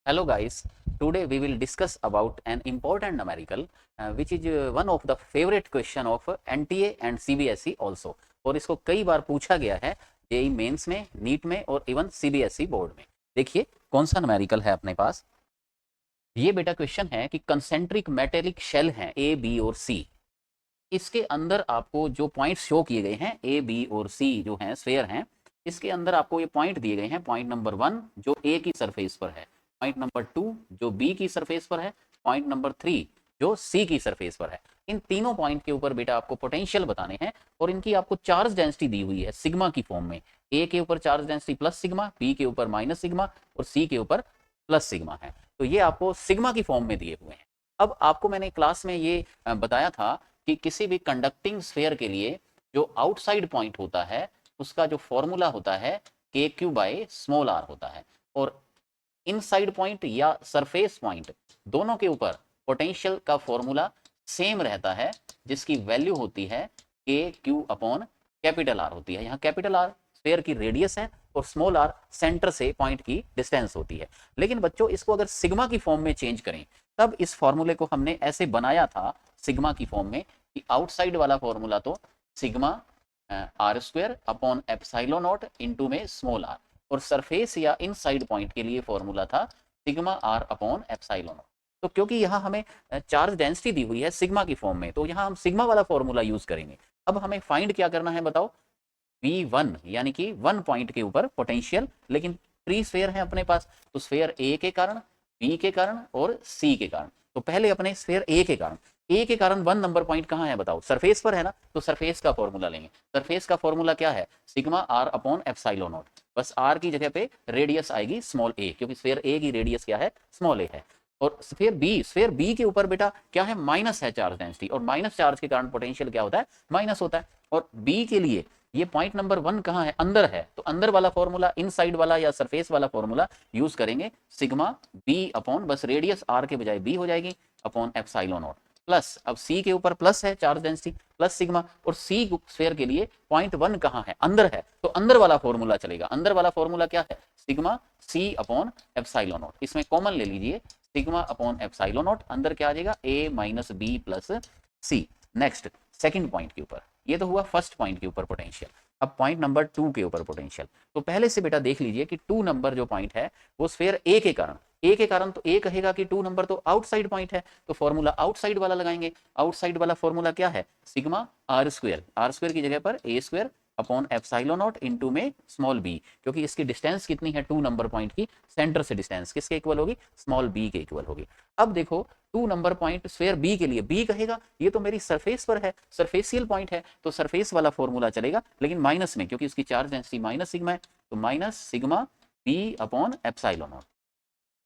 Hello guys, today we will discuss about an important numerical which is one of the favorite question of NTA and CBSE also। और इसको कई बार पूछा गया है JEE mains में, NEET में और इवन CBSE बोर्ड में। देखिए कौन सा numerical है अपने पास। ये बेटा क्वेश्चन है कि कंसेंट्रिक मेटेलिक शेल हैं ए बी और सी। इसके अंदर आपको जो पॉइंट्स शो किए गए हैं ए बी और सी जो हैं स्फेयर हैं, इसके अंदर आपको ये पॉइंट दिए गए हैं। पॉइंट नंबर 1 जो ए की सरफेस पर है, पॉइंट नंबर 2 जो बी की सरफेस पर है, पॉइंट नंबर 3 जो सी की सरफेस पर है। इन तीनों पॉइंट के ऊपर बेटा आपको पोटेंशियल बताने हैं और इनकी आपको चार्ज डेंसिटी दी हुई है सिग्मा की फॉर्म में। ए के ऊपर charge density plus sigma, B के ऊपर माइनस सिग्मा और सी के ऊपर प्लस सिग्मा है। तो ये आपको सिग्मा की फॉर्म में दिए हुए हैं। अब आपको मैंने क्लास में ये बताया था कि किसी भी कंडक्टिंग स्फीयर के लिए जो आउटसाइड पॉइंट होता है उसका जो फॉर्मूला होता है के क्यू बाई स्मॉल आर होता है, और इनसाइड पॉइंट या सरफेस पॉइंट दोनों के ऊपर पोटेंशियल का फॉर्मूला सेम रहता है, जिसकी वैल्यू होती है के क्यू अपॉन कैपिटल आर होती है। यहाँ कैपिटल आर स्फीयर की रेडियस है और स्मॉल आर सेंटर से पॉइंट की डिस्टेंस होती है। लेकिन बच्चों इसको अगर सिग्मा की फॉर्म में चेंज करें तब इस फॉर्मूले को हमने ऐसे बनाया था सिग्मा की फॉर्म में कि आउटसाइड वाला फॉर्मूला तो sigma r square upon epsilon not into में स्मॉल आर, और सरफेस या इनसाइड पॉइंट के लिए फॉर्मूला था sigma r upon epsilon not. तो क्योंकि यहाँ हमें चार्ज डेंसिटी दी हुई है सिग्मा की फॉर्म में, तो यहाँ हम सिग्मा वाला फॉर्मूला यूज करेंगे। अब हमें फाइंड क्या करना है बताओ। V1 यानी कि 1 पॉइंट के ऊपर पोटेंशियल, लेकिन 3 स्फीयर हैं अपने पास, तो स्फीयर ए के कारण, बी के कारण और सी के कारण। तो पहले अपने स्फीयर ए के कारण, ए के कारण 1 नंबर पॉइंट कहाँ है बताओ, सरफेस पर है ना। तो सरफेस का फॉर्मूला लेंगे। सरफेस का फॉर्मूला क्या है, sigma r upon epsilon not. बस आर की जगह पे रेडियस आएगी स्मॉल ए, क्योंकि स्फीयर ए की रेडियस क्या है, स्मॉल ए है। और स्फीयर बी के ऊपर बेटा क्या है, माइनस है चार्ज डेंसिटी, और माइनस चार्ज के कारण पोटेंशियल क्या होता है, माइनस होता है। और बी के लिए ये पॉइंट नंबर 1 कहाँ है, अंदर है, तो अंदर वाला फॉर्मूला, इनसाइड वाला या सरफेस वाला फॉर्मूला यूज करेंगे। सिग्मा बी अपॉन, बस रेडियस आर के बजाय बी हो जाएगी, अपॉन एप्सिलॉन नॉट प्लस, अब सी के ऊपर प्लस है चार्ज डेंसिटी, प्लस सिग्मा। और सी स्फीयर के लिए पॉइंट 1 कहाँ है, अंदर है, तो अंदर वाला फॉर्मूला चलेगा। अंदर वाला फॉर्मूला क्या है, sigma c upon epsilon not. इसमें कॉमन ले लीजिए, सिग्मा अपॉन एप्सिलॉन नॉट, अंदर क्या आ जाएगा, a minus b plus C. Next second point के ऊपर, ये तो हुआ फर्स्ट पॉइंट के ऊपर पोटेंशियल। अब पॉइंट नंबर 2 के ऊपर पोटेंशियल, तो पहले से बेटा देख लीजिए कि 2 नंबर जो पॉइंट है वो स्फीयर ए के कारण, ए के कारण, तो ए कहेगा कि 2 नंबर तो आउटसाइड पॉइंट है, तो फॉर्मूला आउटसाइड वाला लगाएंगे। आउटसाइड वाला फॉर्मूला क्या है, sigma r square, r square की जगह पर a square upon epsilon not into में स्मॉल बी, क्योंकि इसकी डिस्टेंस कितनी है 2 नंबर पॉइंट की, सेंटर से डिस्टेंस किसके इक्वल होगी, स्मॉल बी के इक्वल होगी। अब देखो 2 नंबर पॉइंट स्फीयर बी के लिए, बी कहेगा ये तो मेरी सरफेस पर है, सरफेसियल पॉइंट है, तो सरफेस वाला फॉर्मूला चलेगा, लेकिन माइनस में, क्योंकि उसकी चार्ज डेंसिटी माइनस सिग्मा है, तो minus sigma b upon epsilon naught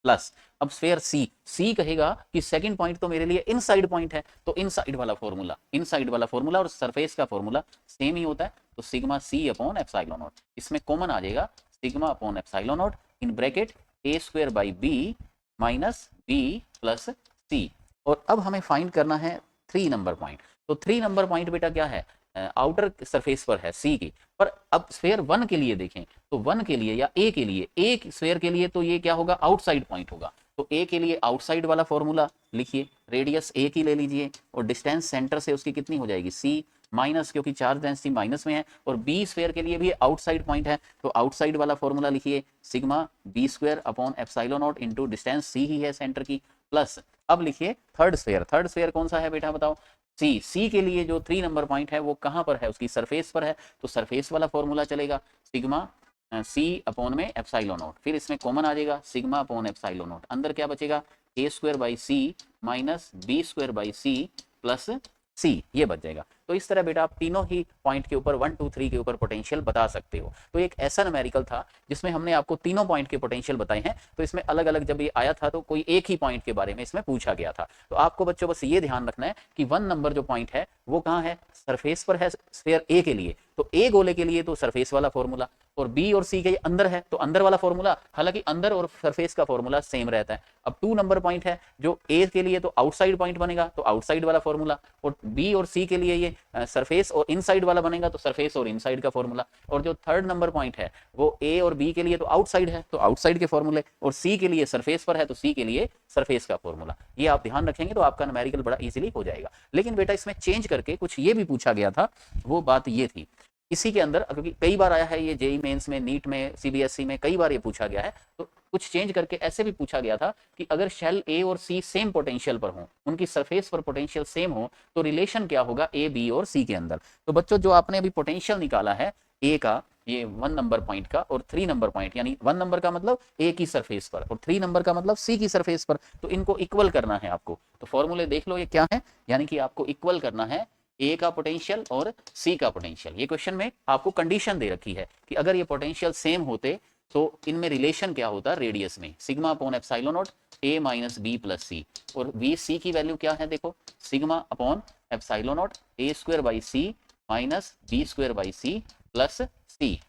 plus. अब स्फीयर सी, सी कहेगा कि सेकंड पॉइंट तो मेरे लिए इनसाइड पॉइंट है, तो इनसाइड वाला फॉर्मूला, इनसाइड वाला फॉर्मूला और सरफेस का फॉर्मूला सेम ही होता है, तो sigma c upon epsilon not. इसमें कॉमन आ जाएगा sigma upon epsilon nought in bracket a square by b minus b plus c. और अब हमें फाइंड करना है 3 नंबर पॉइंट। तो 3 नंबर पॉइंट बेटा क्या है, आउटर सरफेस पर है सी की। पर अब स्फीयर 1 के लिए देखें, तो 1 के लिए या ए के लिए, ए स्फीयर के लिए तो ये क्या होगा, आउटसाइड पॉइंट होगा। तो ए के लिए आउटसाइड वाला फॉर्मूला लिखिए, रेडियस ए की ले लीजिए और डिस्टेंस सेंटर से उसकी कितनी हो जाएगी, सी माइनस, क्योंकि चार्ज डेंसिटी माइनस में है। और बी स्फीयर के लिए भी आउटसाइड पॉइंट है, तो आउटसाइड वाला फॉर्मूला लिखिए, sigma b square upon epsilon not into distance c ही है सेंटर की, प्लस अब लिखिए थर्ड स्फीयर। थर्ड स्फीयर कौन सा है बेटा बताओ, सी। सी के लिए जो 3 नंबर पॉइंट है वो कहाँ पर है, उसकी सरफेस पर है, तो सरफेस वाला फॉर्मूला चलेगा, सिग्मा सी अपॉन में एप्सिलॉन नॉट, फिर इसमें कॉमन आ जाएगा सिग्मा अपॉन एप्सिलॉन नॉट, अंदर क्या बचेगा, a square by c minus b square by c plus c, ये बच जाएगा। तो इस तरह बेटा आप तीनों ही पॉइंट के ऊपर 1 2 3 के ऊपर पोटेंशियल बता सकते हो। तो एक ऐसा न्यूमेरिकल था जिसमें हमने आपको तीनों पॉइंट के पोटेंशियल बताए हैं। तो इसमें अलग अलग जब ये आया था तो कोई एक ही पॉइंट के बारे में इसमें पूछा गया था। तो आपको बच्चों बस ये ध्यान रखना है कि 1 नंबर जो पॉइंट है वो कहाँ है, सरफेस पर है स्फीयर ए के लिए, तो ए गोले के लिए तो सरफेस वाला फॉर्मूला, और बी और सी के अंदर है तो अंदर वाला फॉर्मूला, हालांकि अंदर और सरफेस का फॉर्मूला सेम रहता है। अब 2 नंबर पॉइंट है जो ए के लिए तो आउटसाइड पॉइंट बनेगा, तो आउटसाइड वाला फॉर्मूला, और बी और सी के लिए ये सरफेस और इनसाइड वाला बनेगा तो सरफेस और इनसाइड का फॉर्मूला, और जो थर्ड नंबर पॉइंट है वो ए और बी के लिए तो आउटसाइड है तो आउटसाइड के फॉर्मूले, और सी के लिए सरफेस पर है तो सी के लिए सरफेस का फॉर्मूला। ये आप ध्यान रखेंगे तो आपका न्यूमेरिकल बड़ा इजीली हो जाएगा। लेकिन बेटा इसमें चेंज करके कुछ ये भी पूछा गया था, वो बात ये थी इसी के अंदर, क्योंकि कई बार आया है ये जेई मेंस में, नीट में, सीबीएसई में कई बार ये पूछा गया है, तो कुछ चेंज करके ऐसे भी पूछा गया था कि अगर शेल ए और सी सेम पोटेंशियल पर हो, उनकी सरफेस पर पोटेंशियल सेम हो, तो रिलेशन क्या होगा ए बी और सी के अंदर। तो बच्चों जो आपने अभी पोटेंशियल निकाला है ए का, ये 1 नंबर पॉइंट का और 3 नंबर पॉइंट, यानी 1 नंबर का मतलब ए की सरफेस पर और 3 नंबर का मतलब सी की सरफेस पर, तो इनको इक्वल करना है आपको। तो फॉर्मूले देख लो ये क्या है, यानी कि आपको इक्वल करना है ए का पोटेंशियल और सी का पोटेंशियल। ये क्वेश्चन में आपको कंडीशन दे रखी है कि अगर ये पोटेंशियल सेम होते तो इनमें रिलेशन क्या होता, रेडियस में sigma upon epsilon nought a minus b plus c, और वी सी की वैल्यू क्या है, देखो sigma upon epsilon nought a square by c minus b square by c plus c.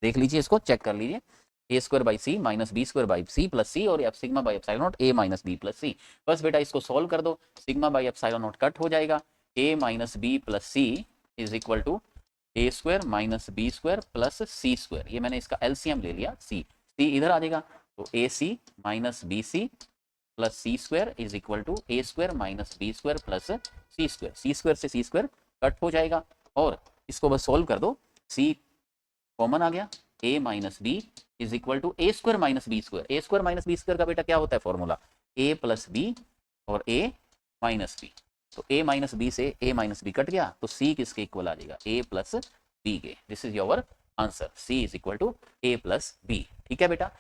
देख लीजिए, इसको चेक कर लीजिए, a square by c minus b square by c plus c, और sigma by epsilon nought a minus b plus c. बस बेटा इसको solve कर दो, sigma by epsilon nought cut हो जाएगा, a minus b plus c is equal to a square minus b square plus c square. ये मैंने इसका एलसीएम ले लिया, सी सी इधर आ जाएगा, तो a c minus b c plus c square is equal to a square minus b square plus c square. C square से सी स्क्वायर कट हो जाएगा, और इसको बस सॉल्व कर दो, सी कॉमन आ गया, a minus b is equal to a square minus b square. A square minus b square का बेटा क्या होता है फॉर्मूला, a प्लस बी और a माइनस बी। तो a माइनस बी से a माइनस बी कट गया, तो c किसके इक्वल आ जाएगा, a प्लस बी के। This is your answer, c is equal to a plus b. ठीक है बेटा,